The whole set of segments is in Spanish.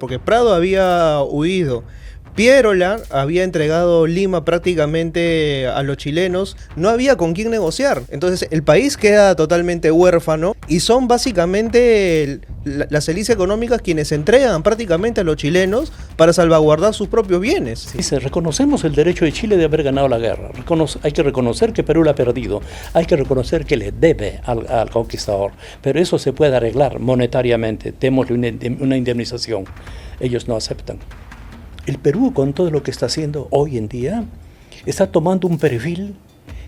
porque Prado había huido. Piérola había entregado Lima prácticamente a los chilenos, no había con quién negociar. Entonces el país queda totalmente huérfano y son básicamente las élites económicas quienes entregan prácticamente a los chilenos para salvaguardar sus propios bienes. Dice, reconocemos el derecho de Chile de haber ganado la guerra, hay que reconocer que Perú la ha perdido, hay que reconocer que le debe al conquistador, pero eso se puede arreglar monetariamente, démosle una indemnización. Ellos no aceptan. El Perú, con todo lo que está haciendo hoy en día, está tomando un perfil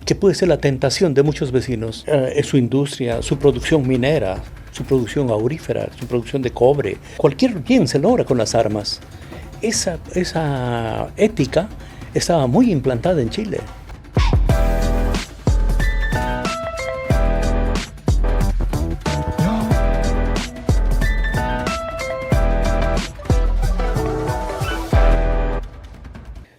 que puede ser la tentación de muchos vecinos. Es su industria, su producción minera, su producción aurífera, su producción de cobre. Cualquier bien se logra con las armas. Esa ética estaba muy implantada en Chile.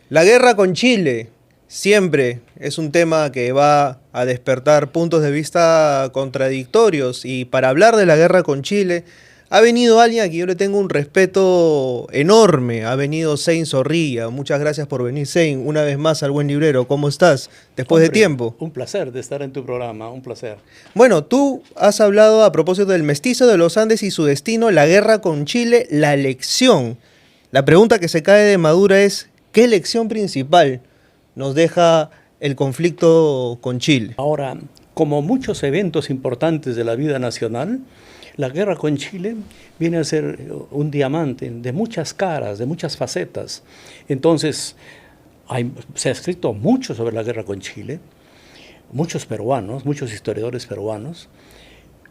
La guerra con Chile siempre es un tema que va a despertar puntos de vista contradictorios, y para hablar de la guerra con Chile ha venido alguien a quien yo le tengo un respeto enorme. Ha venido Sein Zorrilla. Muchas gracias por venir, Sein, una vez más al Buen Librero. ¿Cómo estás después de tiempo? Un placer de estar en tu programa, un placer. Bueno, tú has hablado a propósito del mestizo de los Andes y su destino, la guerra con Chile, la lección. La pregunta que se cae de Madura es: ¿qué lección principal nos deja el conflicto con Chile? Ahora, como muchos eventos importantes de la vida nacional, la guerra con Chile viene a ser un diamante de muchas caras, de muchas facetas. Entonces, se ha escrito mucho sobre la guerra con Chile, muchos peruanos, muchos historiadores peruanos.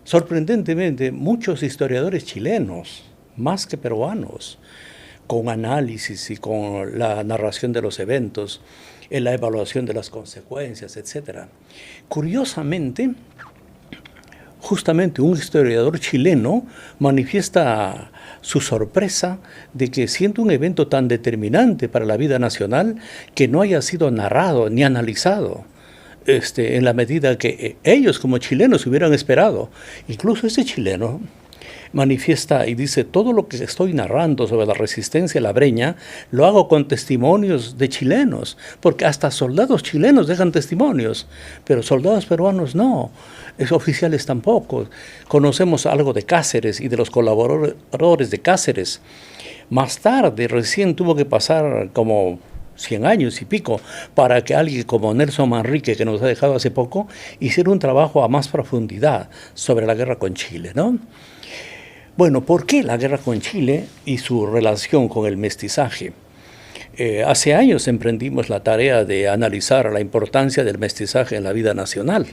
Sorprendentemente, muchos historiadores chilenos, más que peruanos, con análisis y con la narración de los eventos, en la evaluación de las consecuencias, etc. Curiosamente, justamente un historiador chileno manifiesta su sorpresa de que, siendo un evento tan determinante para la vida nacional, que no haya sido narrado ni analizado en la medida que ellos como chilenos hubieran esperado. Incluso ese chileno manifiesta y dice: todo lo que estoy narrando sobre la resistencia a la Breña lo hago con testimonios de chilenos, porque hasta soldados chilenos dejan testimonios, pero soldados peruanos no, oficiales tampoco. Conocemos algo de Cáceres y de los colaboradores de Cáceres. Más tarde, recién tuvo que pasar como 100 años y pico para que alguien como Nelson Manrique, que nos ha dejado hace poco, hiciera un trabajo a más profundidad sobre la guerra con Chile, ¿no? Bueno, ¿por qué la guerra con Chile y su relación con el mestizaje? Hace años emprendimos la tarea de analizar la importancia del mestizaje en la vida nacional.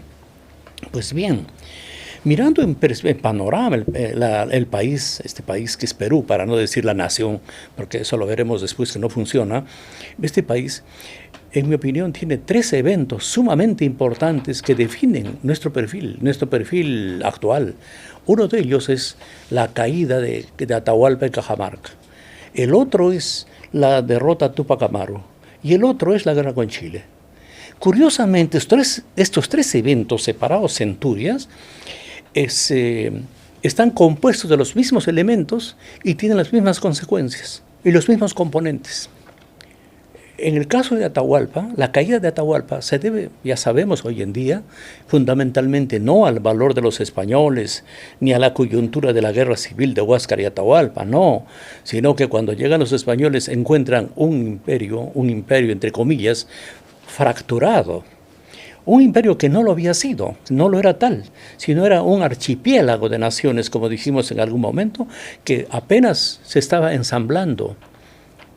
Pues bien, mirando en panorama el país, este país que es Perú, para no decir la nación, porque eso lo veremos después que no funciona, este país, en mi opinión, tiene 3 eventos sumamente importantes que definen nuestro perfil actual. Uno de ellos es la caída de Atahualpa en Cajamarca. El otro es la derrota a Túpac Amaru. Y el otro es la guerra con Chile. Curiosamente, estos tres eventos separados centurias están compuestos de los mismos elementos y tienen las mismas consecuencias y los mismos componentes. En el caso de Atahualpa, la caída de Atahualpa se debe, ya sabemos hoy en día, fundamentalmente no al valor de los españoles, ni a la coyuntura de la guerra civil de Huáscar y Atahualpa, no, sino que cuando llegan los españoles encuentran un imperio entre comillas, fracturado. Un imperio que no lo había sido, no lo era tal, sino era un archipiélago de naciones, como dijimos en algún momento, que apenas se estaba ensamblando.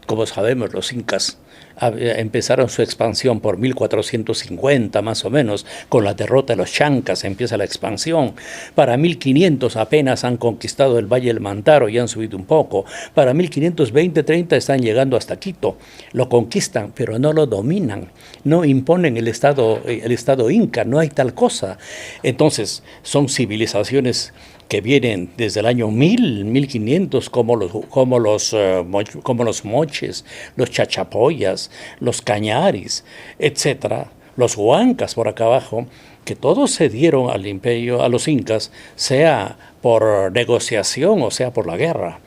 Como sabemos, los incas empezaron su expansión por 1450 más o menos, con la derrota de los chancas empieza la expansión. Para 1500 apenas han conquistado el Valle del Mantaro y han subido un poco. Para 1520-30 están llegando hasta Quito, lo conquistan, pero no lo dominan, no imponen el Estado inca, no hay tal cosa. Entonces son civilizaciones que vienen desde el año 1500, como los moches, los chachapoyas, los cañaris, etcétera, los huancas por acá abajo, que todos se dieron al imperio, a los incas, sea por negociación o sea por la guerra.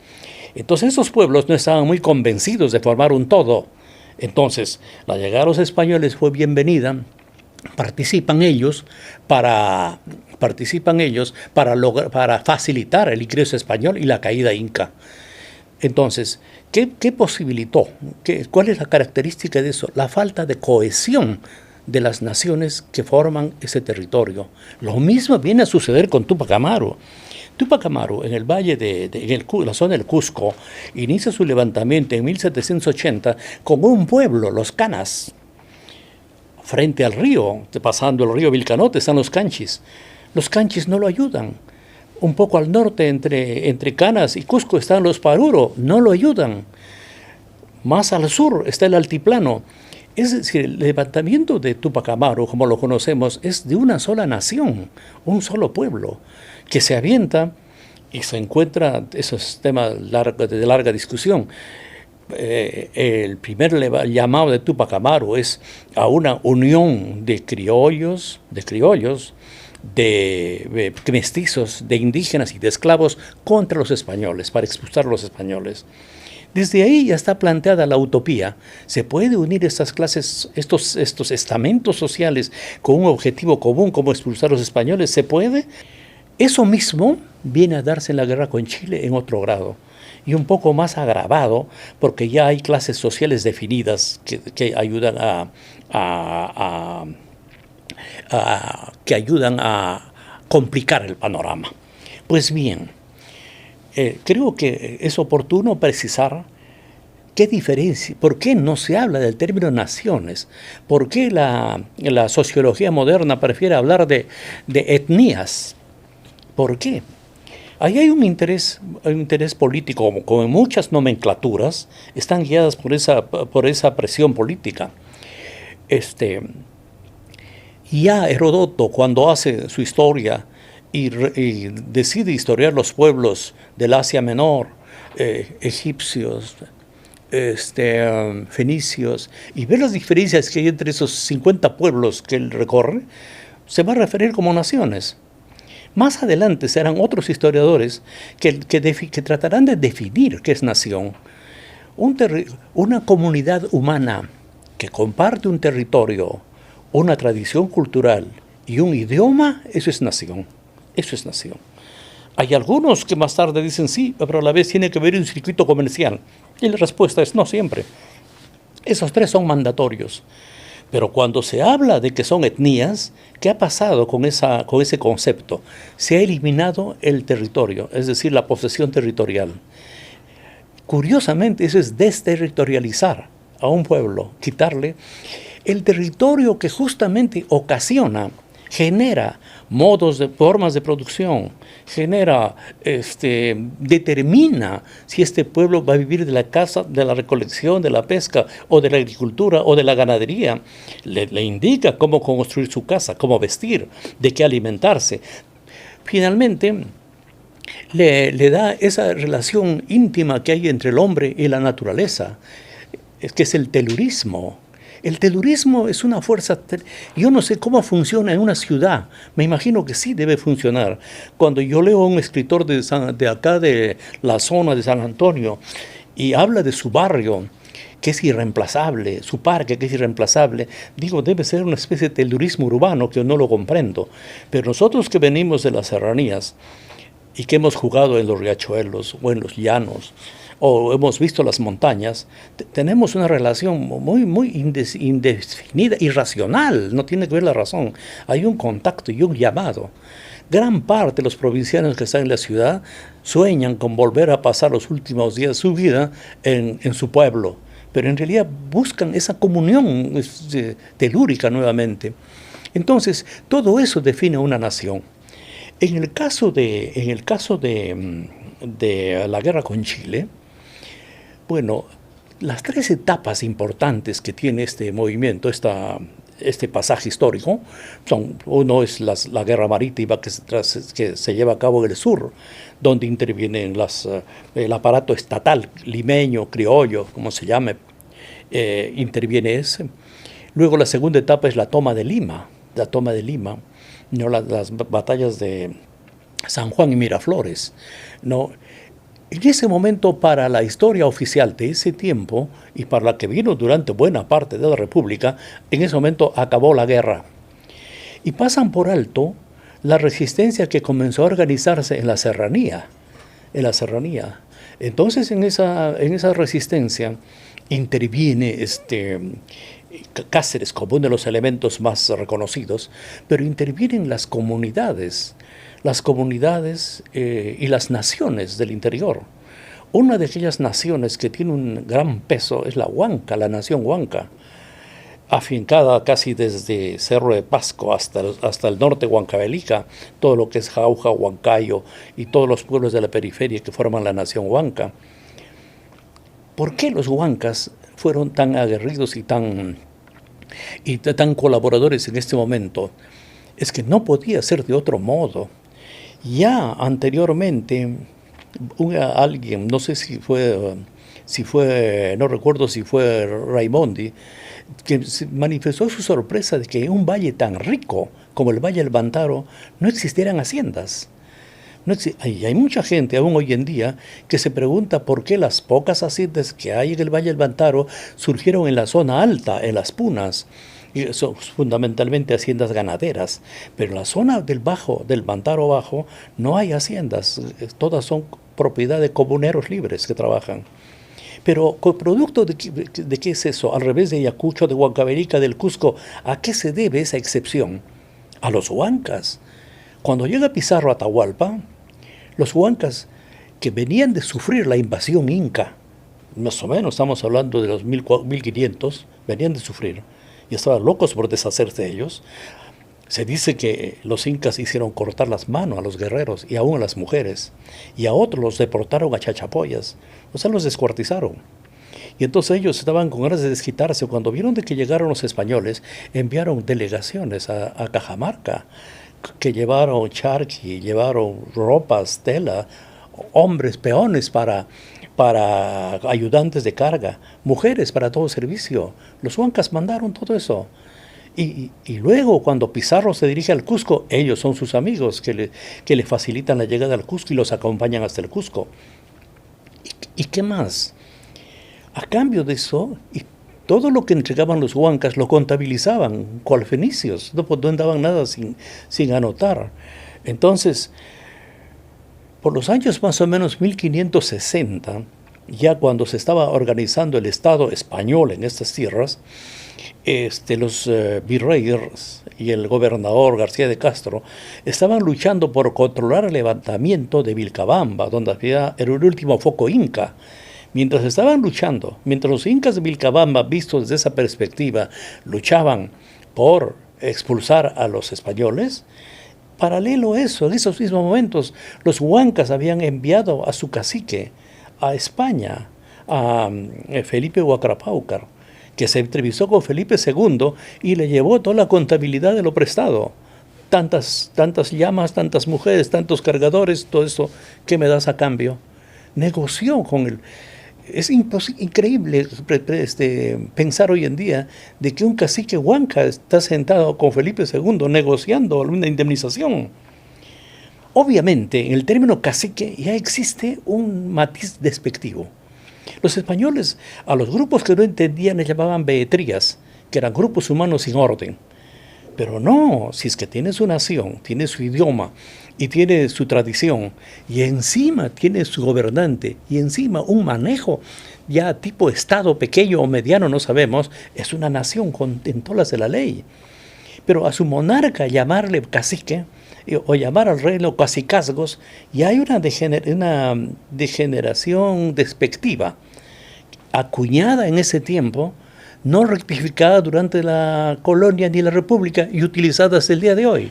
Entonces esos pueblos no estaban muy convencidos de formar un todo. Entonces la llegada de los españoles fue bienvenida. Participan ellos para facilitar el ingreso español y la caída inca. Entonces, ¿qué posibilitó? ¿Cuál es la característica de eso? La falta de cohesión de las naciones que forman ese territorio. Lo mismo viene a suceder con Túpac Amaru. Túpac Amaru, en el valle la zona del Cusco, inicia su levantamiento en 1780 con un pueblo, los Canas. Frente al río, pasando el río Vilcanote, están los Canchis. Los Canchis no lo ayudan. Un poco al norte, entre Canas y Cusco, están los Paruro, no lo ayudan. Más al sur está el altiplano. Es decir, el levantamiento de Túpac Amaru, como lo conocemos, es de una sola nación, un solo pueblo, que se avienta y se encuentra, eso es tema de larga discusión. El primer llamado de Túpac Amaru es a una unión de criollos, de mestizos, de indígenas y de esclavos contra los españoles, para expulsar a los españoles. Desde ahí ya está planteada la utopía. ¿Se puede unir estas clases, estos estamentos sociales con un objetivo común como expulsar a los españoles? ¿Se puede? Eso mismo viene a darse en la guerra con Chile en otro grado. Y un poco más agravado, porque ya hay clases sociales definidas que ayudan a complicar el panorama. Pues bien, creo que es oportuno precisar qué diferencia, por qué no se habla del término naciones, por qué la sociología moderna prefiere hablar de etnias, ¿por qué? Ahí hay un interés político, como en muchas nomenclaturas, están guiadas por esa presión política. Ya Heródoto, cuando hace su historia y decide historiar los pueblos del Asia Menor, egipcios, fenicios, y ver las diferencias que hay entre esos 50 pueblos que él recorre, se va a referir como naciones. Más adelante serán otros historiadores que tratarán de definir qué es nación. Una comunidad humana que comparte un territorio, una tradición cultural y un idioma, eso es nación. Eso es nación. Hay algunos que más tarde dicen sí, pero a la vez tiene que haber un circuito comercial. Y la respuesta es no siempre. Esos tres son mandatorios. Pero cuando se habla de que son etnias, ¿qué ha pasado con ese concepto? Se ha eliminado el territorio, es decir, la posesión territorial. Curiosamente, eso es desterritorializar a un pueblo, quitarle el territorio que justamente genera formas de producción, determina si este pueblo va a vivir de la caza, de la recolección, de la pesca, o de la agricultura, o de la ganadería. Le indica cómo construir su casa, cómo vestir, de qué alimentarse. Finalmente, le da esa relación íntima que hay entre el hombre y la naturaleza, que es el telurismo. El telurismo es una fuerza, yo no sé cómo funciona en una ciudad, me imagino que sí debe funcionar. Cuando yo leo a un escritor de acá de la zona de San Antonio y habla de su barrio, que es irreemplazable, su parque que es irreemplazable, digo, debe ser una especie de telurismo urbano que yo no lo comprendo. Pero nosotros que venimos de las serranías y que hemos jugado en los riachuelos o en los llanos, o hemos visto las montañas, tenemos una relación muy indefinida, irracional, no tiene que ver la razón. Hay un contacto y un llamado. Gran parte de los provincianos que están en la ciudad sueñan con volver a pasar los últimos días de su vida en su pueblo, pero en realidad buscan esa comunión telúrica nuevamente. Entonces, todo eso define una nación. En el caso de la guerra con Chile, bueno, las tres etapas importantes que tiene este movimiento, este pasaje histórico, uno es la guerra marítima que se lleva a cabo en el sur, donde intervienen el aparato estatal, limeño, criollo, como se llame, interviene ese. Luego la segunda etapa es la toma de Lima, ¿no? Las batallas de San Juan y Miraflores, ¿no? En ese momento, para la historia oficial de ese tiempo y para la que vino durante buena parte de la República, en ese momento acabó la guerra. Y pasan por alto la resistencia que comenzó a organizarse en la serranía. Entonces, en esa resistencia interviene Cáceres como uno de los elementos más reconocidos, pero intervienen las comunidades y las naciones del interior. Una de aquellas naciones que tiene un gran peso es la Huanca, la nación Huanca, afincada casi desde Cerro de Pasco hasta el norte Huancavelica, todo lo que es Jauja, Huancayo y todos los pueblos de la periferia que forman la nación Huanca. ¿Por qué los huancas fueron tan aguerridos y tan colaboradores en este momento? Es que no podía ser de otro modo. Ya anteriormente, alguien, no sé no recuerdo si fue Raimondi, que manifestó su sorpresa de que en un valle tan rico como el Valle del Mantaro no existieran haciendas. Hay mucha gente aún hoy en día que se pregunta por qué las pocas haciendas que hay en el Valle del Mantaro surgieron en la zona alta, en las punas, y son fundamentalmente haciendas ganaderas, pero en la zona del Mantaro Bajo, no hay haciendas, todas son propiedad de comuneros libres que trabajan. Pero producto de qué es eso, al revés de Ayacucho, de Huancavelica, del Cusco, ¿a qué se debe esa excepción? A los huancas. Cuando llega Pizarro a Atahualpa, los huancas que venían de sufrir la invasión inca, más o menos estamos hablando de los 1500, venían de sufrir y estaban locos por deshacerse de ellos. Se dice que los incas hicieron cortar las manos a los guerreros y aún a las mujeres, y a otros los deportaron a Chachapoyas, o sea, los descuartizaron. Y entonces ellos estaban con ganas de desquitarse. Cuando vieron de que llegaron los españoles, enviaron delegaciones a Cajamarca, que llevaron charqui, llevaron ropas, tela, hombres, peones para ayudantes de carga, mujeres para todo servicio. Los huancas mandaron todo eso. Y luego, cuando Pizarro se dirige al Cusco, ellos son sus amigos que le facilitan la llegada al Cusco y los acompañan hasta el Cusco. ¿Y qué más? A cambio de eso, y todo lo que entregaban los huancas lo contabilizaban cual fenicios, no daban nada sin anotar. Entonces, por los años más o menos 1560, ya cuando se estaba organizando el Estado español en estas tierras, los virreyes y el gobernador García de Castro estaban luchando por controlar el levantamiento de Vilcabamba, donde era el último foco inca. Mientras estaban luchando, mientras los incas de Vilcabamba, vistos desde esa perspectiva, luchaban por expulsar a los españoles, paralelo a eso, en esos mismos momentos, los huancas habían enviado a su cacique a España, a Felipe Huacrapáucar, que se entrevistó con Felipe II y le llevó toda la contabilidad de lo prestado. Tantas llamas, tantas mujeres, tantos cargadores, todo eso, ¿qué me das a cambio? Negoció con él. Es increíble pensar hoy en día de que un cacique huanca está sentado con Felipe II negociando una indemnización. Obviamente, en el término cacique ya existe un matiz despectivo. Los españoles a los grupos que no entendían les llamaban beetrías, que eran grupos humanos sin orden. Pero no, si es que tiene su nación, tiene su idioma y tiene su tradición, y encima tiene su gobernante, y encima un manejo ya tipo Estado pequeño o mediano, no sabemos, es una nación con tentolas de la ley. Pero a su monarca llamarle cacique, o llamar al reino cacicazgos, y hay una degeneración despectiva, acuñada en ese tiempo, no rectificada durante la colonia ni la república y utilizada hasta el día de hoy.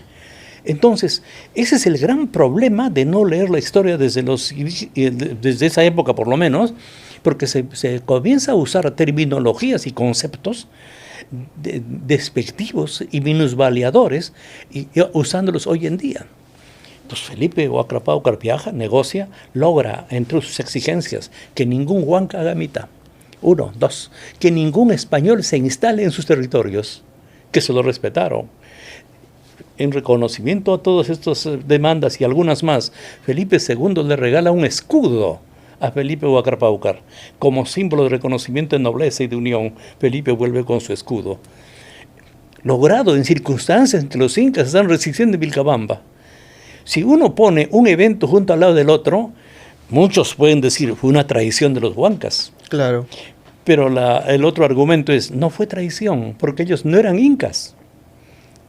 Entonces, ese es el gran problema de no leer la historia desde esa época por lo menos, porque se comienza a usar terminologías y conceptos despectivos y minusvaliadores y usándolos hoy en día. Entonces Felipe Huacrapáucar Piaja negocia, logra entre sus exigencias que ningún huanca haga mitad. 1, 2, que ningún español se instale en sus territorios, que se lo respetaron. En reconocimiento a todas estas demandas y algunas más, Felipe II le regala un escudo a Felipe Huacarpaucar. Como símbolo de reconocimiento de nobleza y de unión, Felipe vuelve con su escudo. Logrado en circunstancias en que los incas están resistiendo en Vilcabamba. Si uno pone un evento junto al lado del otro, muchos pueden decir, fue una traición de los huancas. Claro. Pero el otro argumento es, no fue traición, porque ellos no eran incas.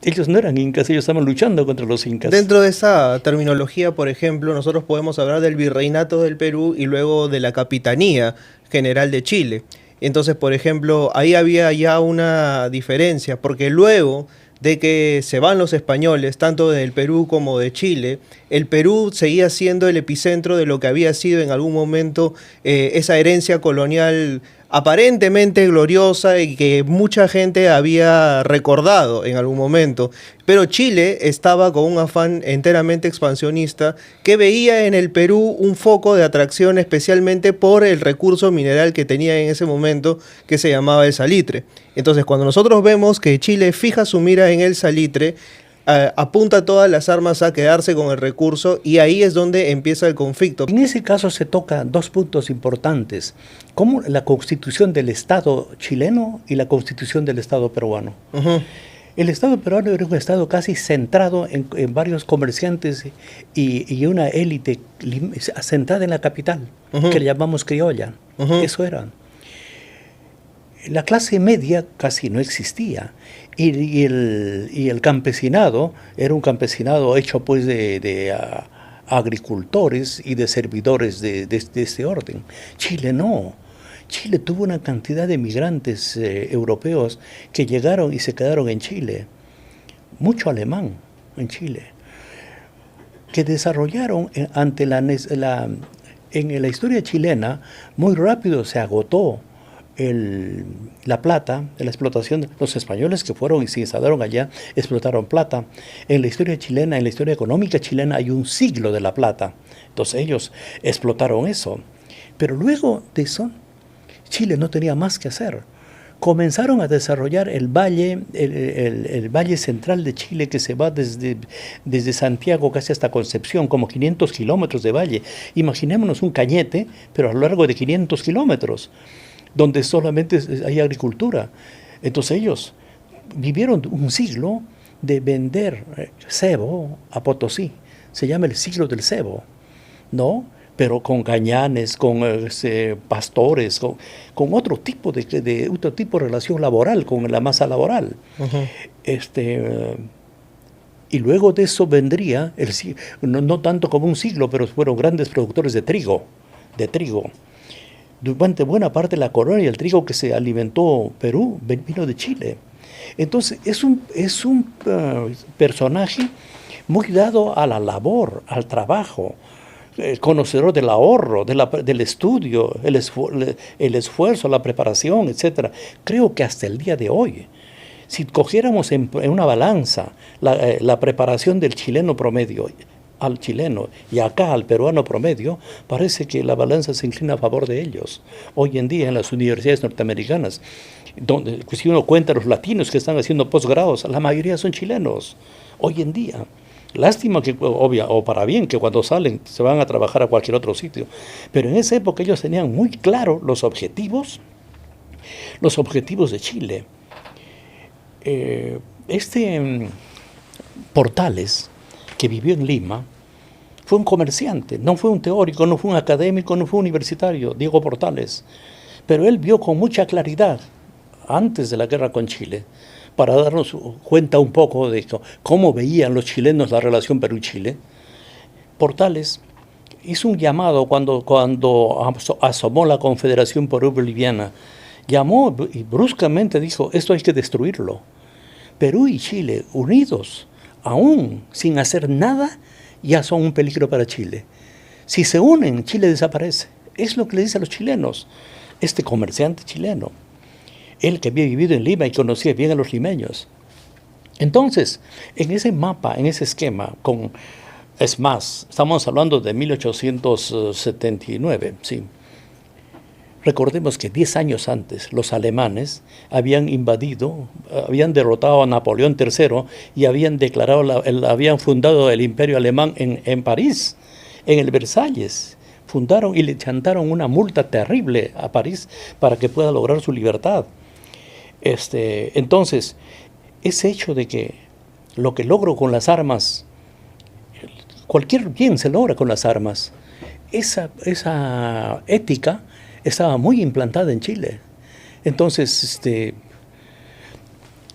Ellos no eran incas, ellos estaban luchando contra los incas. Dentro de esa terminología, por ejemplo, nosotros podemos hablar del virreinato del Perú y luego de la Capitanía General de Chile. Entonces, por ejemplo, ahí había ya una diferencia, porque luego de que se van los españoles, tanto del Perú como de Chile, el Perú seguía siendo el epicentro de lo que había sido en algún momento esa herencia colonial aparentemente gloriosa y que mucha gente había recordado en algún momento. Pero Chile estaba con un afán enteramente expansionista que veía en el Perú un foco de atracción especialmente por el recurso mineral que tenía en ese momento, que se llamaba el salitre. Entonces, cuando nosotros vemos que Chile fija su mira en el salitre, apunta todas las armas a quedarse con el recurso y ahí es donde empieza el conflicto. En ese caso se toca dos puntos importantes, como la constitución del Estado chileno y la constitución del Estado peruano. El Estado peruano era un Estado casi centrado en varios comerciantes y una élite asentada en la capital, que le llamamos criolla. Eso eran. La clase media casi no existía y el campesinado era un campesinado hecho pues de agricultores y de servidores de este orden. Chile no. Chile tuvo una cantidad de migrantes europeos que llegaron y se quedaron en Chile. Mucho alemán en Chile. Que desarrollaron en la historia chilena, muy rápido se agotó la plata, la explotación. Los españoles que fueron y se instalaron allá explotaron plata. En la historia chilena, en la historia económica chilena hay un siglo de la plata. Entonces ellos explotaron eso. Pero luego de eso, Chile no tenía más que hacer. Comenzaron a desarrollar el valle, el valle central de Chile, que se va desde Santiago casi hasta Concepción, como 500 kilómetros de valle. Imaginémonos un Cañete, pero a lo largo de 500 kilómetros, donde solamente hay agricultura. Entonces ellos vivieron un siglo de vender cebo a Potosí. Se llama el siglo del cebo, ¿no? Pero con gañanes, con pastores, con otro tipo de relación laboral, con la masa laboral. Y luego de eso vendría, no tanto como un siglo, pero fueron grandes productores de trigo. Durante buena parte de la colonia, el trigo que se alimentó Perú vino de Chile. Entonces es un personaje muy dado a la labor, al trabajo, conocedor del ahorro, del estudio, el esfuerzo, la preparación, etc. Creo que hasta el día de hoy, si cogiéramos en una balanza la preparación del chileno promedio al chileno y acá al peruano promedio, parece que la balanza se inclina a favor de ellos. Hoy en día en las universidades norteamericanas, donde pues, si uno cuenta los latinos que están haciendo posgrados, la mayoría son chilenos, hoy en día. Lástima que, o para bien, que cuando salen se van a trabajar a cualquier otro sitio. Pero en esa época ellos tenían muy claro los objetivos de Chile. Portales, que vivió en Lima, fue un comerciante, no fue un teórico, no fue un académico, no fue universitario, Diego Portales. Pero él vio con mucha claridad, antes de la guerra con Chile, para darnos cuenta un poco de cómo veían los chilenos la relación Perú-Chile. Portales hizo un llamado cuando asomó la Confederación Perú-Boliviana. Llamó y bruscamente dijo, esto hay que destruirlo. Perú y Chile, unidos, aún sin hacer nada, ya son un peligro para Chile. Si se unen, Chile desaparece. Es lo que le dice a los chilenos. Este comerciante chileno, él que había vivido en Lima y conocía bien a los limeños. Entonces, en ese mapa, en ese esquema, es más, estamos hablando de 1879, sí. Recordemos que 10 años antes los alemanes habían derrotado a Napoleón III y habían fundado el imperio alemán en París, en el Versalles. fundaron y le chantaron una multa terrible a París para que pueda lograr su libertad. Entonces, ese hecho de que lo que logro con las armas, cualquier bien se logra con las armas, esa ética estaba muy implantada en Chile. Entonces,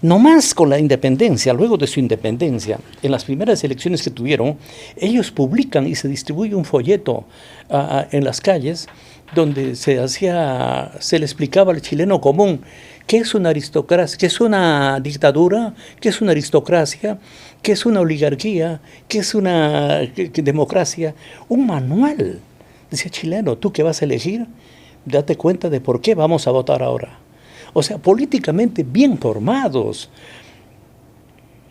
no más con la independencia, luego de su independencia, en las primeras elecciones que tuvieron, ellos publican y se distribuye un folleto en las calles donde se le explicaba al chileno común qué es una aristocracia, qué es una dictadura, qué es una aristocracia, qué es una oligarquía, qué es una democracia. Un manual. Decía, chileno, tú que vas a elegir, date cuenta de por qué vamos a votar ahora. O sea, políticamente bien formados.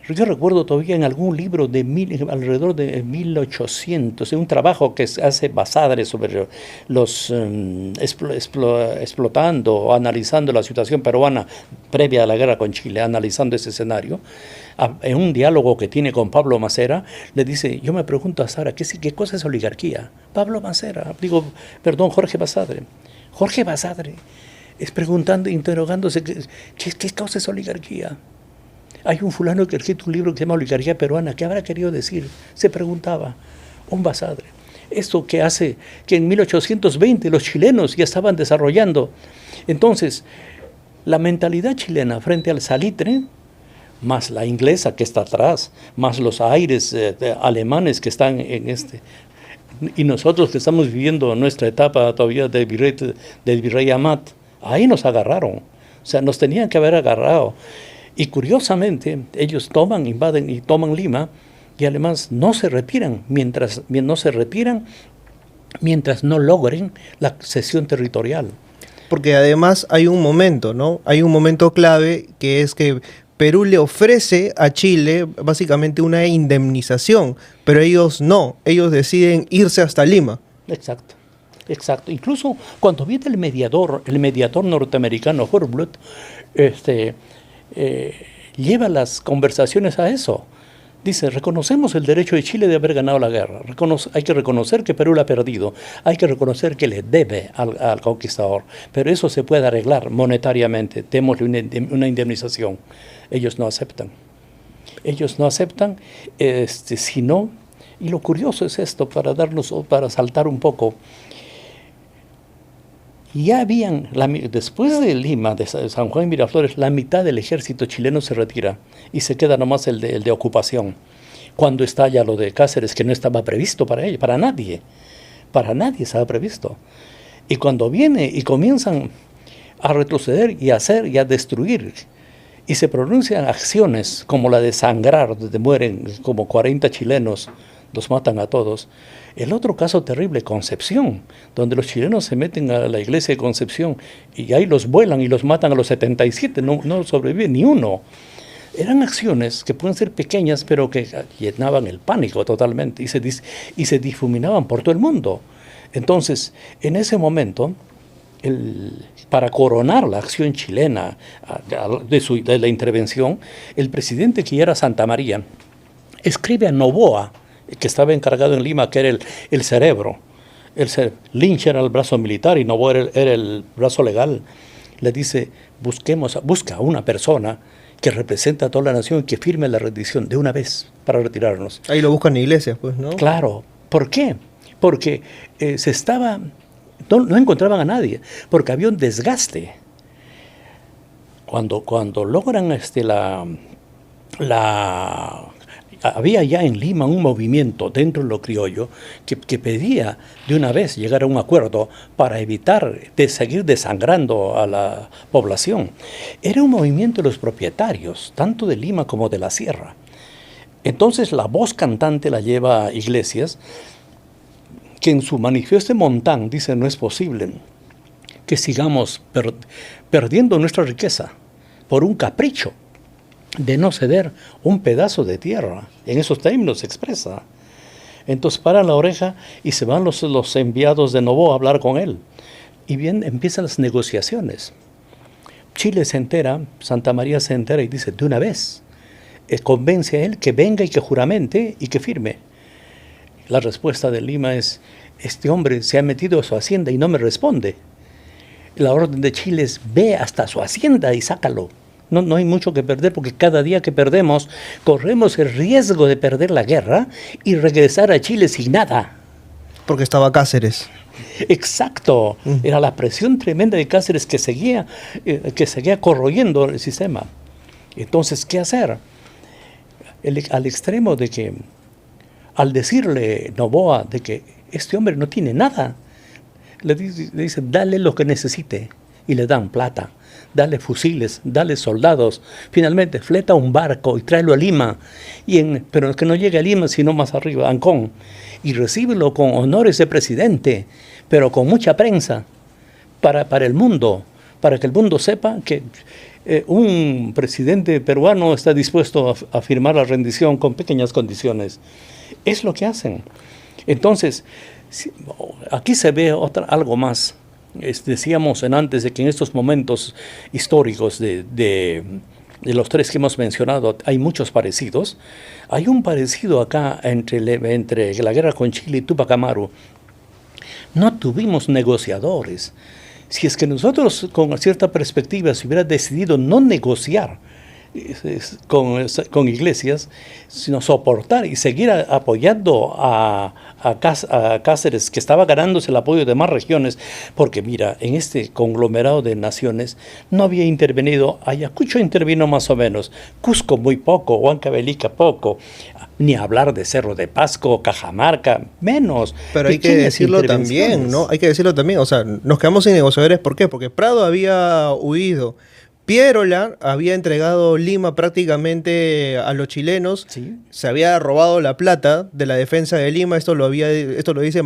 Yo recuerdo todavía en algún libro de alrededor de 1800, un trabajo que hace Basadre sobre los explotando o analizando la situación peruana previa a la guerra con Chile, analizando ese escenario. En un diálogo que tiene con Pablo Macera, le dice, yo me pregunto a Sara, ¿qué cosa es oligarquía? Pablo Macera, Jorge Basadre. Jorge Basadre es preguntando, interrogándose, ¿qué cosa es oligarquía? Hay un fulano que ha escrito un libro que se llama Oligarquía Peruana. ¿Qué habrá querido decir? Se preguntaba. Un Basadre. Esto que hace que en 1820 los chilenos ya estaban desarrollando. Entonces, la mentalidad chilena frente al salitre, más la inglesa que está atrás, más los aires alemanes que están y nosotros que estamos viviendo nuestra etapa todavía del virrey Amat, ahí nos agarraron. O sea, nos tenían que haber agarrado. Y curiosamente, ellos invaden y toman Lima, y además no se retiran mientras no logren la cesión territorial. Porque además hay un momento, ¿no? Hay un momento clave que es que Perú le ofrece a Chile básicamente una indemnización, pero ellos no, ellos deciden irse hasta Lima. Exacto. Incluso cuando viene el mediador norteamericano Hornblood, lleva las conversaciones a eso. Dice, reconocemos el derecho de Chile de haber ganado la guerra. Hay que reconocer que Perú la ha perdido. Hay que reconocer que le debe al conquistador. Pero eso se puede arreglar monetariamente. Démosle una indemnización. Ellos no aceptan. Si no. Y lo curioso es esto, para saltar un poco. Ya después de Lima, de San Juan y Miraflores, la mitad del ejército chileno se retira y se queda nomás el de ocupación. Cuando estalla lo de Cáceres, que no estaba previsto para nadie estaba previsto. Y cuando viene y comienzan a retroceder y a destruir, y se pronuncian acciones como la de Sangrar, donde mueren como 40 chilenos, los matan a todos. El otro caso terrible, Concepción, donde los chilenos se meten a la iglesia de Concepción y ahí los vuelan y los matan a los 77, no sobrevive ni uno. Eran acciones que pueden ser pequeñas, pero que llenaban el pánico totalmente y se difuminaban por todo el mundo. Entonces, en ese momento, para coronar la acción chilena de la intervención, el presidente, que ya era Santa María, escribe a Noboa, que estaba encargado en Lima, que era el cerebro. Lynch era el brazo militar y Noboa era el brazo legal. Le dice, busca a una persona que represente a toda la nación y que firme la rendición de una vez para retirarnos. Ahí lo buscan en iglesias, pues, ¿no? Claro. ¿Por qué? Porque no encontraban a nadie, porque había un desgaste. Cuando logran había ya en Lima un movimiento dentro de lo criollo que pedía de una vez llegar a un acuerdo para evitar seguir desangrando a la población. Era un movimiento de los propietarios, tanto de Lima como de la sierra. Entonces la voz cantante la lleva Iglesias, que en su manifiesto de Montán dice: no es posible que sigamos perdiendo nuestra riqueza por un capricho de no ceder un pedazo de tierra. En esos términos se expresa. Entonces paran la oreja y se van los enviados de Noboa a hablar con él. Y bien, empiezan las negociaciones. Chile se entera, Santa María se entera y dice, de una vez, convence a él que venga y que juramente y que firme. La respuesta de Lima es, este hombre se ha metido a su hacienda y no me responde. La orden de Chile es: ve hasta su hacienda y sácalo. No hay mucho que perder, porque cada día que perdemos, corremos el riesgo de perder la guerra y regresar a Chile sin nada. Porque estaba Cáceres. Exacto. Era la presión tremenda de Cáceres que seguía corroyendo el sistema. Entonces, ¿qué hacer? Al extremo de que, al decirle Noboa de que este hombre no tiene nada, le dice: dale lo que necesite, y le dan plata. Dale fusiles, dale soldados. Finalmente, fleta un barco y tráelo a Lima. Pero que no llegue a Lima, sino más arriba, a Ancón. Y recíbelo con honores de presidente, pero con mucha prensa, para el mundo, para que el mundo sepa que un presidente peruano está dispuesto a firmar la rendición con pequeñas condiciones. Es lo que hacen. Entonces, aquí se ve algo más. Decíamos antes de que en estos momentos históricos de los tres que hemos mencionado hay muchos parecidos. Hay un parecido acá entre la guerra con Chile y Túpac Amaru. No tuvimos negociadores. Si es que nosotros con cierta perspectiva se hubiera decidido no negociar con Iglesias, sino soportar y seguir apoyando a Cáceres, que estaba ganándose el apoyo de más regiones, porque mira, en este conglomerado de naciones no había intervenido. Ayacucho intervino más o menos, Cusco muy poco, Huancavelica poco, ni hablar de Cerro de Pasco, Cajamarca, menos. Pero hay que decirlo también, ¿no? Hay que decirlo también, o sea, nos quedamos sin negociadores. ¿Por qué? Porque Prado había huido. Pierola había entregado Lima prácticamente a los chilenos. Sí. Se había robado la plata de la defensa de Lima. Esto lo dice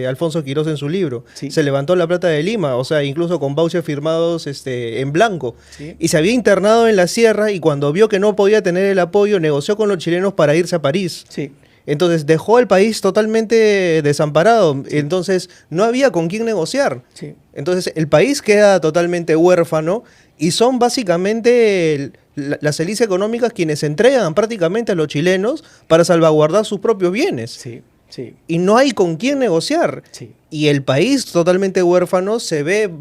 Alfonso Quirós en su libro. Sí. Se levantó la plata de Lima, o sea, incluso con vouchers firmados en blanco. Sí. Y se había internado en la sierra, y cuando vio que no podía tener el apoyo, negoció con los chilenos para irse a París. Sí. Entonces dejó el país totalmente desamparado. Sí. Entonces no había con quién negociar. Sí. Entonces el país queda totalmente huérfano, y son básicamente las élites económicas quienes entregan prácticamente a los chilenos para salvaguardar sus propios bienes. Sí, sí. Y no hay con quién negociar. Sí. Y el país totalmente huérfano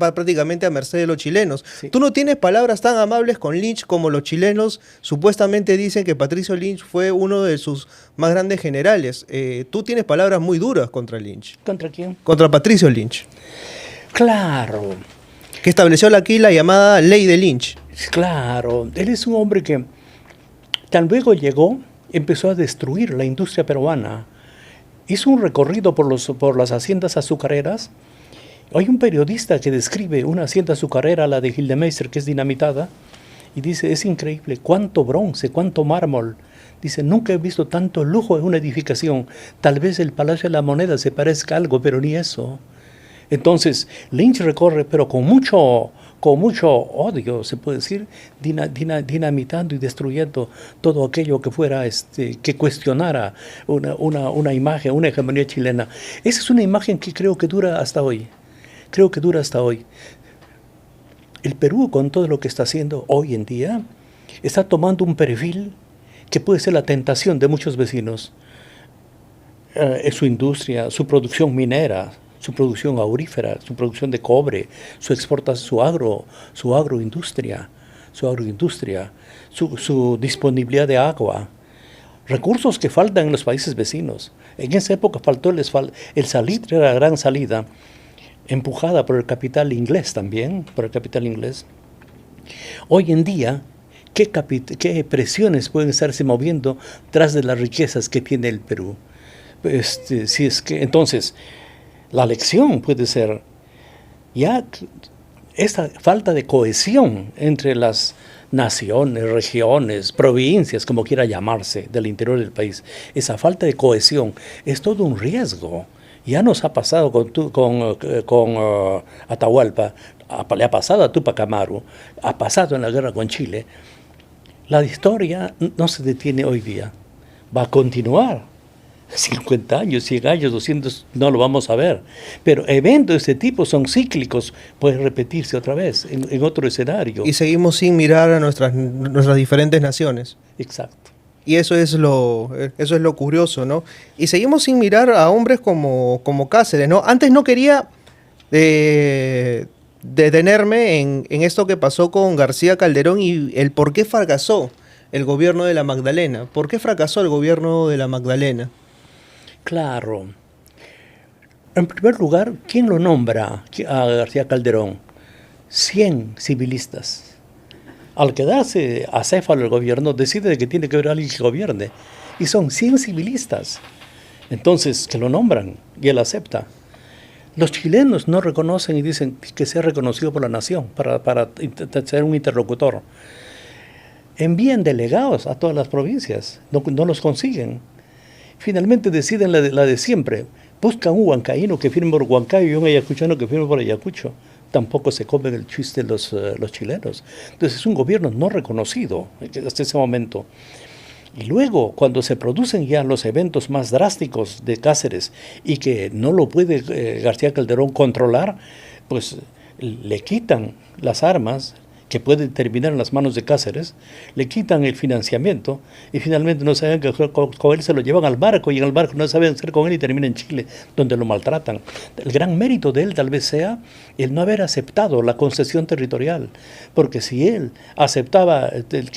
va prácticamente a merced de los chilenos. Sí. Tú no tienes palabras tan amables con Lynch como los chilenos supuestamente dicen que Patricio Lynch fue uno de sus más grandes generales. Tú tienes palabras muy duras contra Lynch. ¿Contra quién? Contra Patricio Lynch. Claro. Que estableció aquí la llamada Ley de Lynch. Claro. Él es un hombre que tan luego llegó, empezó a destruir la industria peruana. Hizo un recorrido por las haciendas azucareras. Hay un periodista que describe una hacienda azucarera, la de Gildemeister, que es dinamitada, y dice: es increíble, cuánto bronce, cuánto mármol. Dice: nunca he visto tanto lujo en una edificación. Tal vez el Palacio de la Moneda se parezca a algo, pero ni eso. Entonces, Lynch recorre, pero con mucho odio, se puede decir, dinamitando y destruyendo todo aquello que fuera, que cuestionara una imagen, una hegemonía chilena. Esa es una imagen que creo que dura hasta hoy. Creo que dura hasta hoy. El Perú, con todo lo que está haciendo hoy en día, está tomando un perfil que puede ser la tentación de muchos vecinos. Su industria, su producción minera, su producción aurífera, su producción de cobre, su agroindustria, su disponibilidad de agua, recursos que faltan en los países vecinos. En esa época faltó el salitre, era la gran salida, empujada por el capital inglés también, Hoy en día, ¿qué presiones pueden estarse moviendo tras de las riquezas que tiene el Perú? Entonces, la lección puede ser ya esta falta de cohesión entre las naciones, regiones, provincias, como quiera llamarse, del interior del país. Esa falta de cohesión es todo un riesgo. Ya nos ha pasado con Atahualpa, le ha pasado a Túpac Amaru, ha pasado en la guerra con Chile. La historia no se detiene hoy día, va a continuar. 50 años, 100 años, 200, no lo vamos a ver. Pero eventos de este tipo son cíclicos, pueden repetirse otra vez en otro escenario. Y seguimos sin mirar a nuestras diferentes naciones. Exacto. Y eso es lo curioso, ¿no? Y seguimos sin mirar a hombres como Cáceres, ¿no? Antes no quería detenerme en esto que pasó con García Calderón y el por qué fracasó el gobierno de la Magdalena. ¿Por qué fracasó el gobierno de la Magdalena? Claro. En primer lugar, ¿quién lo nombra a García Calderón? 100 civilistas. Al quedarse acéfalo el gobierno, decide que tiene que haber alguien que gobierne. Y son 100 civilistas. Entonces, que lo nombran y él acepta. Los chilenos no reconocen y dicen que sea reconocido por la nación para ser un interlocutor. Envían delegados a todas las provincias, no los consiguen. Finalmente deciden la de siempre. Buscan un huancaíno que firme por Huancayo y un ayacuchano que firme por Ayacucho. Tampoco se comen el chiste los chilenos. Entonces es un gobierno no reconocido hasta ese momento. Y luego, cuando se producen ya los eventos más drásticos de Cáceres y que no lo puede García Calderón controlar, pues le quitan las armas que pueden terminar en las manos de Cáceres, le quitan el financiamiento y finalmente no saben que con él se lo llevan al barco y en el barco no saben hacer con él y termina en Chile, donde lo maltratan. El gran mérito de él tal vez sea el no haber aceptado la concesión territorial, porque si él aceptaba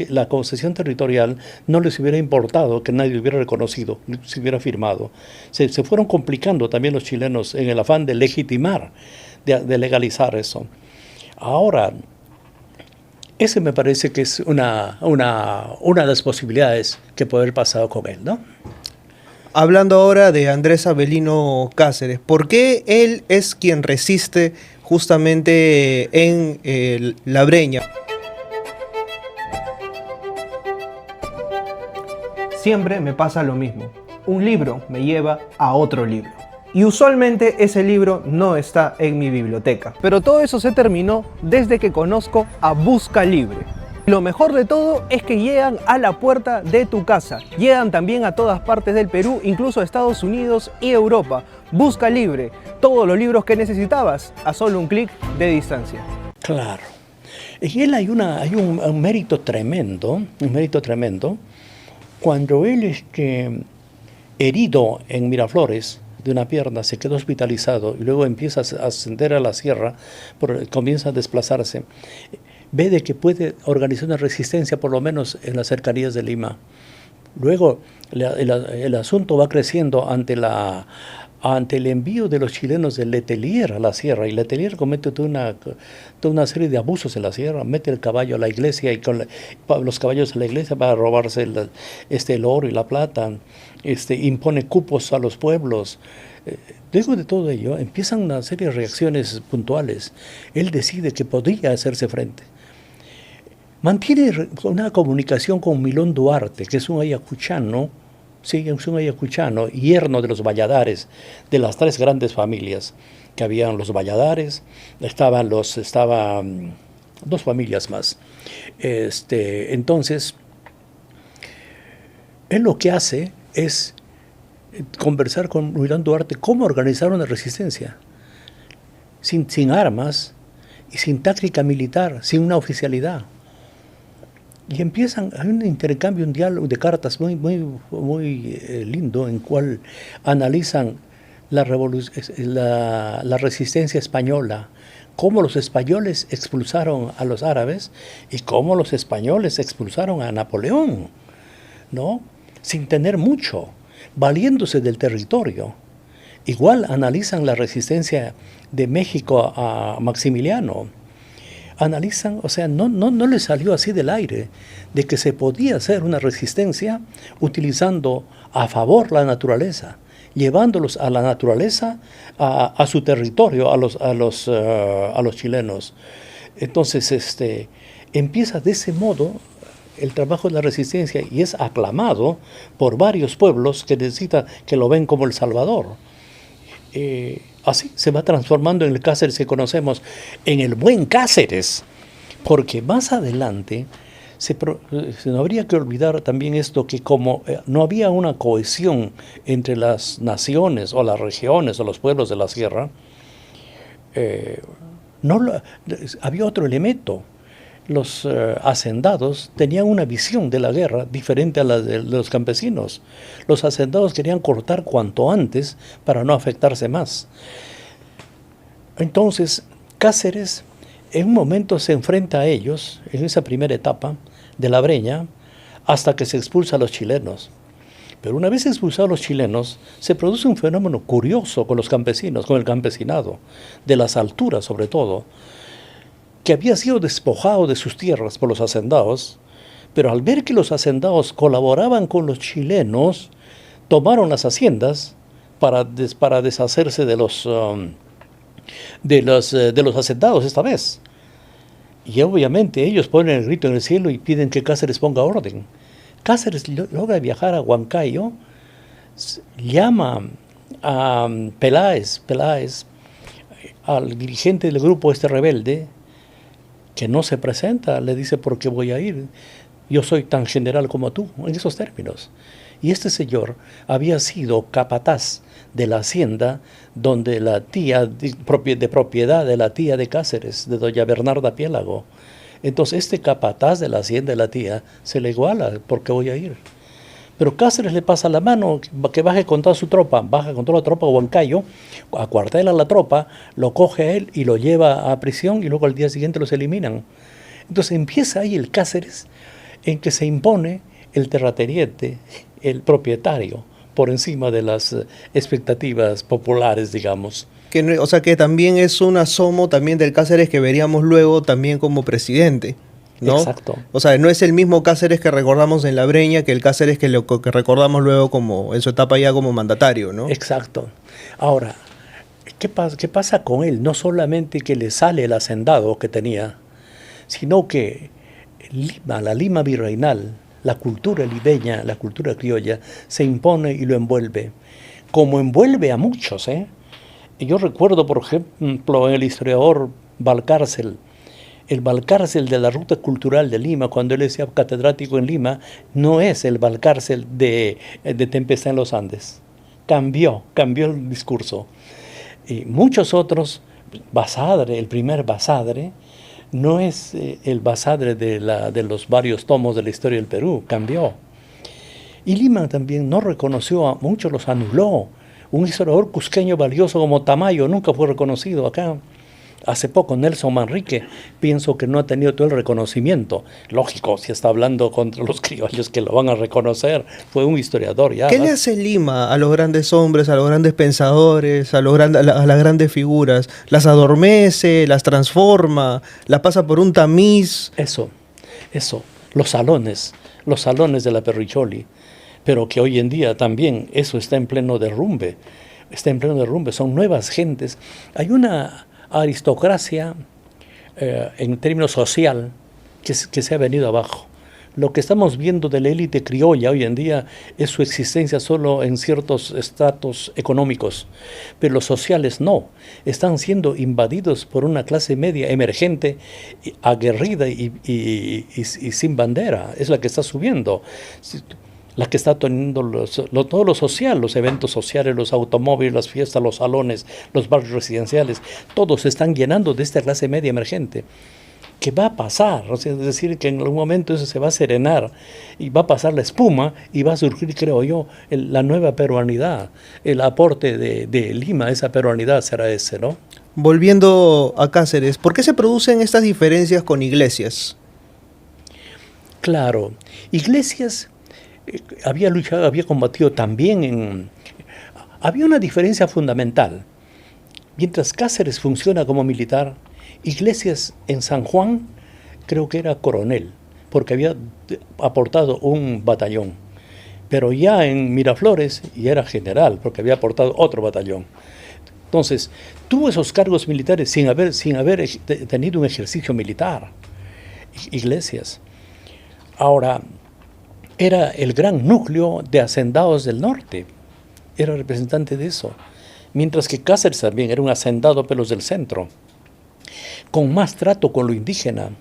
la concesión territorial, no les hubiera importado que nadie lo hubiera reconocido, se hubiera firmado. Se fueron complicando también los chilenos en el afán de legitimar, de legalizar eso. Ahora, ese me parece que es una de las posibilidades que puede haber pasado con él, ¿no? Hablando ahora de Andrés Avelino Cáceres, ¿por qué él es quien resiste justamente en La Breña? Siempre me pasa lo mismo. Un libro me lleva a otro libro. Y usualmente ese libro no está en mi biblioteca. Pero todo eso se terminó desde que conozco a Busca Libre. Lo mejor de todo es que llegan a la puerta de tu casa. Llegan también a todas partes del Perú, incluso a Estados Unidos y Europa. Busca Libre, todos los libros que necesitabas a solo un clic de distancia. Claro. En él hay un mérito tremendo, Cuando él herido en Miraflores de una pierna, se quedó hospitalizado y luego empieza a ascender a la sierra, comienza a desplazarse, ve de que puede organizar una resistencia por lo menos en las cercanías de Lima. Luego el asunto va creciendo ante el envío de los chilenos de Letelier a la sierra, y Letelier comete toda una serie de abusos en la sierra, mete el caballo a la iglesia y con los caballos a la iglesia para robarse el oro y la plata, impone cupos a los pueblos. Luego de todo ello empiezan una serie de reacciones puntuales. Él decide que podría hacerse frente. Mantiene una comunicación con Milón Duarte, que es un ayacuchano, yerno de los Valladares, de las tres grandes familias que habían los Valladares, estaban dos familias más. Entonces, él lo que hace es conversar con Milón Duarte cómo organizar una resistencia, sin armas y sin táctica militar, sin una oficialidad. Y hay un intercambio, un diálogo de cartas muy lindo, en cual analizan la resistencia española, cómo los españoles expulsaron a los árabes y cómo los españoles expulsaron a Napoleón, ¿no? Sin tener mucho, valiéndose del territorio. Igual analizan la resistencia de México a Maximiliano. Analizan, o sea, no les salió así del aire, de que se podía hacer una resistencia utilizando a favor la naturaleza, llevándolos a la naturaleza, a su territorio, a los chilenos. Entonces, empieza de ese modo el trabajo de la resistencia y es aclamado por varios pueblos que lo ven como el Salvador. Así se va transformando en el Cáceres que conocemos, en el buen Cáceres, porque más adelante no habría que olvidar también esto, que como no había una cohesión entre las naciones o las regiones o los pueblos de la sierra, había otro elemento. los hacendados tenían una visión de la guerra diferente a la de los campesinos. Los hacendados querían cortar cuanto antes para no afectarse más. Entonces, Cáceres en un momento se enfrenta a ellos, en esa primera etapa de la Breña, hasta que se expulsa a los chilenos. Pero una vez expulsados los chilenos, se produce un fenómeno curioso con los campesinos, con el campesinado, de las alturas sobre todo, que había sido despojado de sus tierras por los hacendados, pero al ver que los hacendados colaboraban con los chilenos, tomaron las haciendas para deshacerse de los hacendados esta vez. Y obviamente ellos ponen el grito en el cielo y piden que Cáceres ponga orden. Cáceres logra viajar a Huancayo, llama a Peláez, al dirigente del grupo rebelde, que no se presenta, le dice: ¿por qué voy a ir? Yo soy tan general como tú, en esos términos. Y este señor había sido capataz de la hacienda donde la tía, de propiedad de la tía de Cáceres, de doña Bernarda Piélago. Entonces este capataz de la hacienda de la tía se le iguala: ¿por qué voy a ir? Pero Cáceres le pasa la mano, que baje con toda su tropa, baja con toda la tropa a Huancayo, acuartela a la tropa, lo coge a él y lo lleva a prisión, y luego al día siguiente los eliminan. Entonces empieza ahí el Cáceres en que se impone el terrateniente, el propietario, por encima de las expectativas populares, digamos. O sea que también es un asomo también del Cáceres que veríamos luego también como presidente, ¿no? Exacto. O sea, no es el mismo Cáceres que recordamos en la Breña que el Cáceres que recordamos luego como en su etapa ya como mandatario, ¿no? Exacto. Ahora, ¿qué pasa con él? No solamente que le sale el hacendado que tenía, sino que Lima, la Lima virreinal, la cultura limeña, la cultura criolla, se impone y lo envuelve. Como envuelve a muchos, ¿eh? Y yo recuerdo, por ejemplo, en el historiador Valcárcel, el Valcárcel de la Ruta Cultural de Lima, cuando él decía catedrático en Lima, no es el Valcárcel de Tempestad en los Andes. Cambió el discurso. Y muchos otros, Basadre, el primer Basadre, no es el Basadre de los varios tomos de la historia del Perú, cambió. Y Lima también no reconoció a muchos, los anuló. Un historiador cusqueño valioso como Tamayo nunca fue reconocido acá. Hace poco Nelson Manrique, pienso que no ha tenido todo el reconocimiento. Lógico, si está hablando contra los criollos que lo van a reconocer, fue un historiador ya. ¿Qué le hace Lima a los grandes hombres, a los grandes pensadores, a las grandes figuras? ¿Las adormece, las transforma, las pasa por un tamiz? Eso, los salones de la Perricholi, pero que hoy en día también eso está en pleno derrumbe, son nuevas gentes. Hay una aristocracia en términos social que se ha venido abajo. Lo que estamos viendo de la élite criolla hoy en día es su existencia solo en ciertos estratos económicos, pero los sociales no, están siendo invadidos por una clase media emergente, aguerrida y sin bandera, es la que está subiendo. La que está teniendo todo lo social, los eventos sociales, los automóviles, las fiestas, los salones, los barrios residenciales, todos se están llenando de esta clase media emergente. ¿Qué va a pasar? O sea, es decir, que en algún momento eso se va a serenar y va a pasar la espuma y va a surgir, creo yo, la nueva peruanidad. El aporte de Lima a esa peruanidad será ese, ¿no? Volviendo a Cáceres, ¿por qué se producen estas diferencias con Iglesias? Claro, Iglesias había luchado, había combatido también había una diferencia fundamental. Mientras Cáceres funciona como militar, Iglesias en San Juan creo que era coronel, porque había aportado un batallón. Pero ya en Miraflores ya era general, porque había aportado otro batallón. Entonces, tuvo esos cargos militares sin haber tenido un ejercicio militar. Iglesias. Ahora, era el gran núcleo de hacendados del norte, era representante de eso, mientras que Cáceres también era un hacendado pero los del centro, con más trato con lo indígena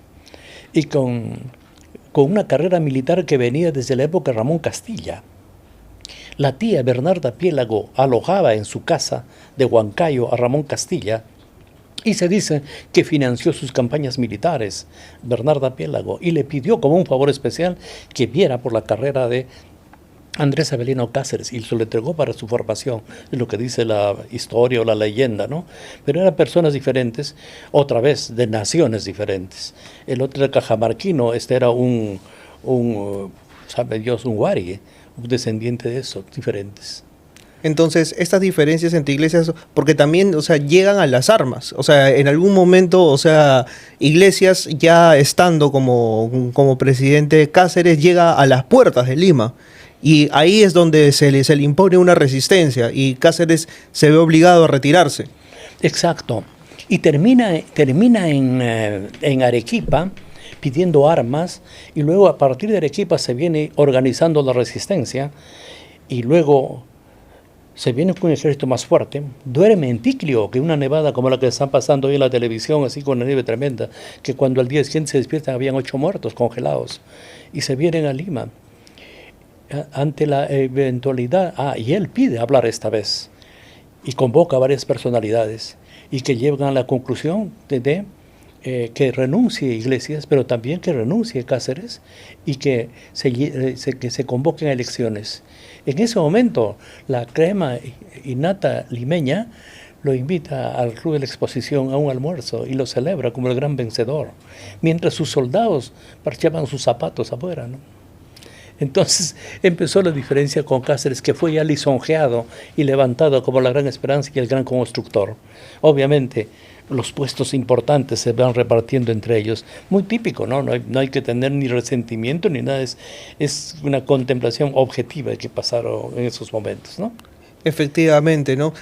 y con una carrera militar que venía desde la época de Ramón Castilla. La tía Bernarda Piélago alojaba en su casa de Huancayo a Ramón Castilla Y se dice que financió sus campañas militares, Bernarda Piélago, y le pidió como un favor especial que viera por la carrera de Andrés Avelino Cáceres, y se lo entregó para su formación, es lo que dice la historia o la leyenda, ¿no? Pero eran personas diferentes, otra vez, de naciones diferentes. El otro era cajamarquino, este era sabe Dios, un huari, un descendiente de esos, diferentes. Entonces, estas diferencias entre iglesias, porque también, o sea, llegan a las armas. O sea, en algún momento, o sea, Iglesias ya estando como presidente Cáceres llega a las puertas de Lima. Y ahí es donde se le impone una resistencia y Cáceres se ve obligado a retirarse. Exacto. Y termina en Arequipa pidiendo armas, y luego a partir de Arequipa se viene organizando la resistencia, y luego se viene con un ejército más fuerte, duerme en Ticlio, que una nevada como la que están pasando hoy en la televisión, así con una nieve tremenda, que cuando al día siguiente se despiertan habían 8 muertos congelados, y se vienen a Lima. Ante la eventualidad, y él pide hablar esta vez, y convoca a varias personalidades, y que llegan a la conclusión que renuncie Iglesias, pero también que renuncie Cáceres, y que se convoquen a elecciones. En ese momento, la crema innata limeña lo invita al Club de la Exposición a un almuerzo y lo celebra como el gran vencedor, mientras sus soldados parchaban sus zapatos afuera, ¿no? Entonces empezó la diferencia con Cáceres, que fue ya lisonjeado y levantado como la gran esperanza y el gran constructor. Obviamente, los puestos importantes se van repartiendo entre ellos. Muy típico, ¿no? No hay que tener ni resentimiento ni nada. Es una contemplación objetiva de que pasaron en esos momentos, ¿no? Efectivamente, ¿no?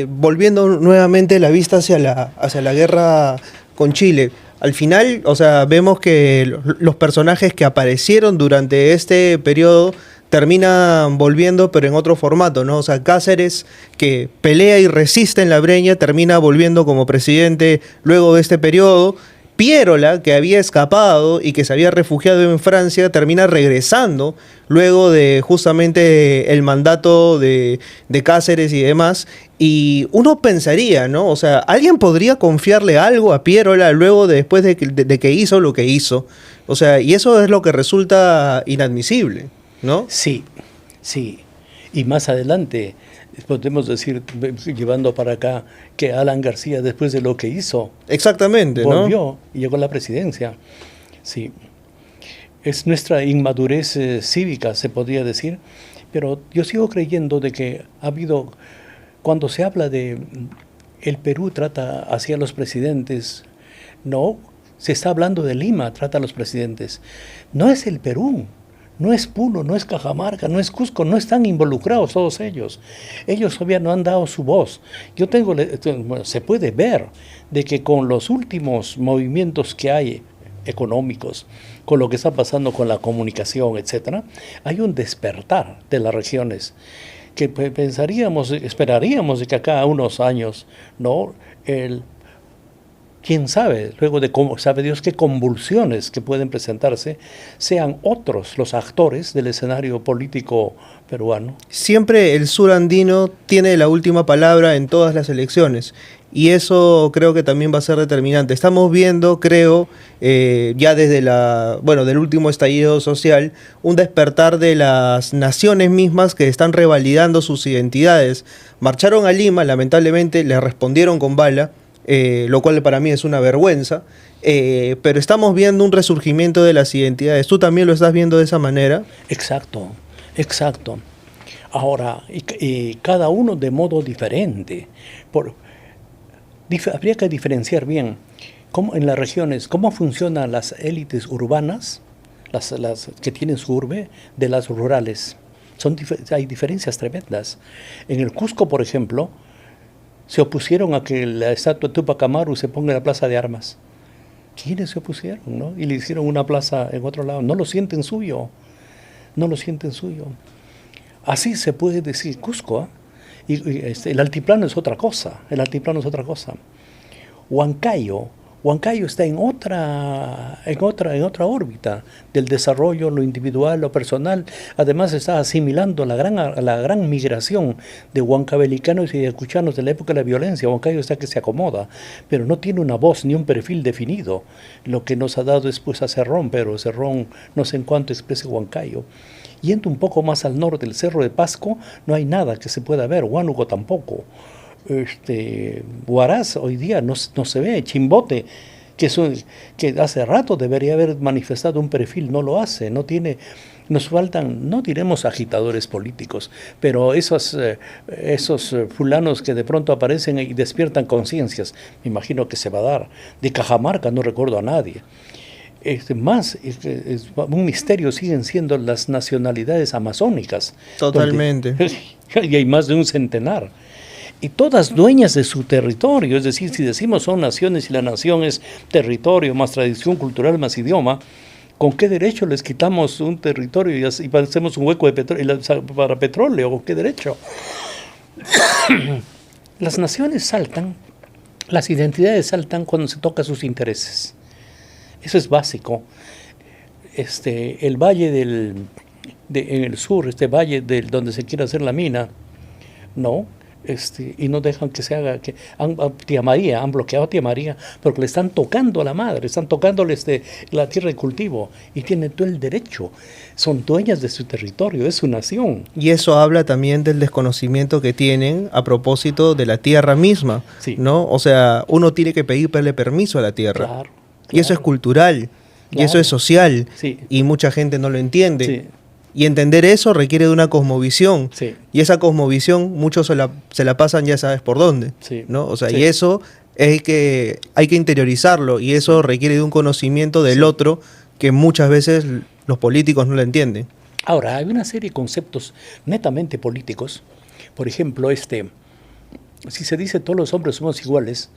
Volviendo nuevamente la vista hacia la guerra con Chile. Al final, o sea, vemos que los personajes que aparecieron durante este periodo terminan volviendo, pero en otro formato, ¿no? O sea, Cáceres, que pelea y resiste en la Breña, termina volviendo como presidente luego de este periodo. Piérola, que había escapado y que se había refugiado en Francia, termina regresando luego de justamente el mandato de Cáceres y demás. Y uno pensaría, ¿no? O sea, ¿alguien podría confiarle algo a Piérola luego después de que hizo lo que hizo? O sea, y eso es lo que resulta inadmisible, ¿no? Sí, sí. Y más adelante podemos decir, llevando para acá, que Alan García, después de lo que hizo, exactamente, volvió, ¿no? Y llegó a la presidencia. Sí. Es nuestra inmadurez cívica, se podría decir, pero yo sigo creyendo de que ha habido, cuando se habla de el Perú trata hacia los presidentes, no, se está hablando de Lima, trata a los presidentes. No es el Perú. No es Puno, no es Cajamarca, no es Cusco, no están involucrados todos ellos. Ellos todavía no han dado su voz. Bueno, se puede ver de que con los últimos movimientos que hay económicos, con lo que está pasando con la comunicación, etcétera, hay un despertar de las regiones que esperaríamos de que acá a unos años, ¿no? Quién sabe, luego de cómo sabe Dios qué convulsiones que pueden presentarse, sean otros los actores del escenario político peruano. Siempre el sur andino tiene la última palabra en todas las elecciones y eso creo que también va a ser determinante. Estamos viendo, creo, ya desde del último estallido social, un despertar de las naciones mismas que están revalidando sus identidades. Marcharon a Lima, lamentablemente, les respondieron con bala, lo cual para mí es una vergüenza, pero estamos viendo un resurgimiento de las identidades. ¿Tú también lo estás viendo de esa manera? Exacto, exacto. Ahora, y cada uno de modo diferente. Habría que diferenciar bien cómo en las regiones, cómo funcionan las élites urbanas, las que tienen su urbe, de las rurales. Hay diferencias tremendas. En el Cusco, por ejemplo, se opusieron a que la estatua de Tupac Amaru se ponga en la plaza de armas. ¿Quiénes se opusieron, no? Y le hicieron una plaza en otro lado. No lo sienten suyo. No lo sienten suyo. Así se puede decir Cusco, ¿eh? El altiplano es otra cosa. El altiplano es otra cosa. Huancayo Huancayo está en otra órbita del desarrollo, lo individual, lo personal. Además está asimilando la gran migración de huancavelicanos y ayacuchanos de la época de la violencia. Huancayo está que se acomoda, pero no tiene una voz ni un perfil definido. Lo que nos ha dado después a Cerrón, pero Cerrón no sé en cuánto expresa Huancayo. Yendo un poco más al norte del Cerro de Pasco, no hay nada que se pueda ver, Huánuco tampoco. Huaraz hoy día no se ve, Chimbote, que hace rato debería haber manifestado un perfil, no lo hace, no tiene, nos faltan, no diremos agitadores políticos, pero esos fulanos que de pronto aparecen y despiertan conciencias, me imagino que se va a dar. De Cajamarca no recuerdo a nadie. Un misterio siguen siendo las nacionalidades amazónicas. Totalmente. Y hay más de un centenar. Y todas dueñas de su territorio, es decir, si decimos son naciones y la nación es territorio, más tradición cultural, más idioma, ¿con qué derecho les quitamos un territorio y hacemos un hueco de petróleo, para petróleo? ¿Con qué derecho? Las naciones saltan, las identidades saltan cuando se toca sus intereses. Eso es básico. El valle en el sur, valle donde se quiere hacer la mina, no. Y no dejan que se haga, Tía María, han bloqueado a Tía María porque le están tocando a la madre, están tocándole la tierra de cultivo y tienen todo el derecho, son dueñas de su territorio, es su nación. Y eso habla también del desconocimiento que tienen a propósito de la tierra misma, sí. ¿no? O sea, uno tiene que pedirle permiso a la tierra. Claro, y eso es cultural, y eso es social, sí. Y mucha gente no lo entiende. Sí. Y entender eso requiere de una cosmovisión. Sí. Y esa cosmovisión muchos se la pasan ya sabes por dónde. Sí. ¿No? O sea, sí. Y eso es que hay que interiorizarlo. Y eso requiere de un conocimiento del otro que muchas veces los políticos no lo entienden. Ahora, hay una serie de conceptos netamente políticos. Por ejemplo, si se dice todos los hombres somos iguales,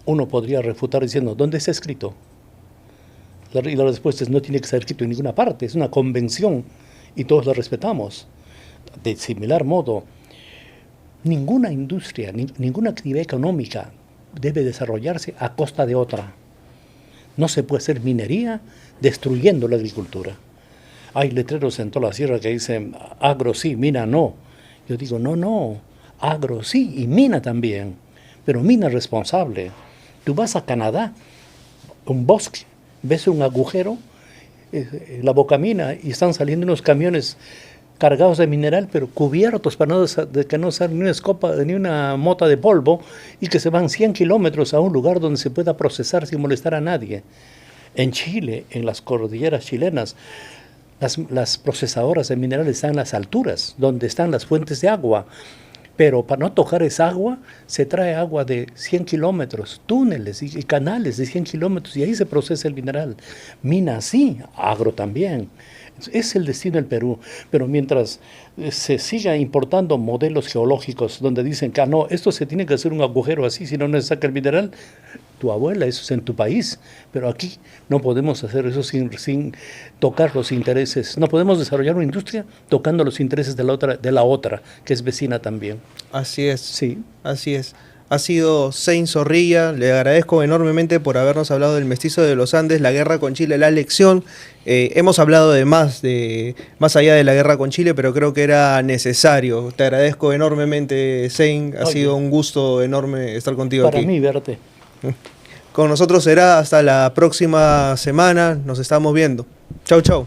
uno podría refutar diciendo, ¿dónde está escrito? La respuesta es no tiene que estar escrito en ninguna parte, es una convención. Y todos lo respetamos. De similar modo, ninguna industria, ninguna actividad económica debe desarrollarse a costa de otra. No se puede hacer minería destruyendo la agricultura. Hay letreros en toda la sierra que dicen agro sí, mina no. Yo digo, no, agro sí y mina también, pero mina responsable. Tú vas a Canadá, un bosque, ves un agujero, la bocamina, y están saliendo unos camiones cargados de mineral, pero cubiertos para que no salga ni una escopa, ni una mota de polvo, y que se van 100 kilómetros a un lugar donde se pueda procesar sin molestar a nadie. En Chile, en las cordilleras chilenas, las procesadoras de minerales están en las alturas, donde están las fuentes de agua. Pero para no tocar esa agua, se trae agua de 100 kilómetros, túneles y canales de 100 kilómetros, y ahí se procesa el mineral. Mina sí, agro también. Es el destino del Perú. Pero mientras se siga importando modelos geológicos donde dicen que no, esto se tiene que hacer un agujero así, si no, no se saca el mineral, tu abuela, eso es en tu país. Pero aquí no podemos hacer eso sin tocar los intereses. No podemos desarrollar una industria tocando los intereses de la otra, que es vecina también. Así es. Sí. Así es. Ha sido Sein Zorrilla, le agradezco enormemente por habernos hablado del mestizo de los Andes, la guerra con Chile, la lección. Hemos hablado más allá de la guerra con Chile, pero creo que era necesario. Te agradezco enormemente, Sein, ha sido un gusto enorme estar contigo aquí. Para mí, verte. Con nosotros será hasta la próxima semana, nos estamos viendo. Chau, chau.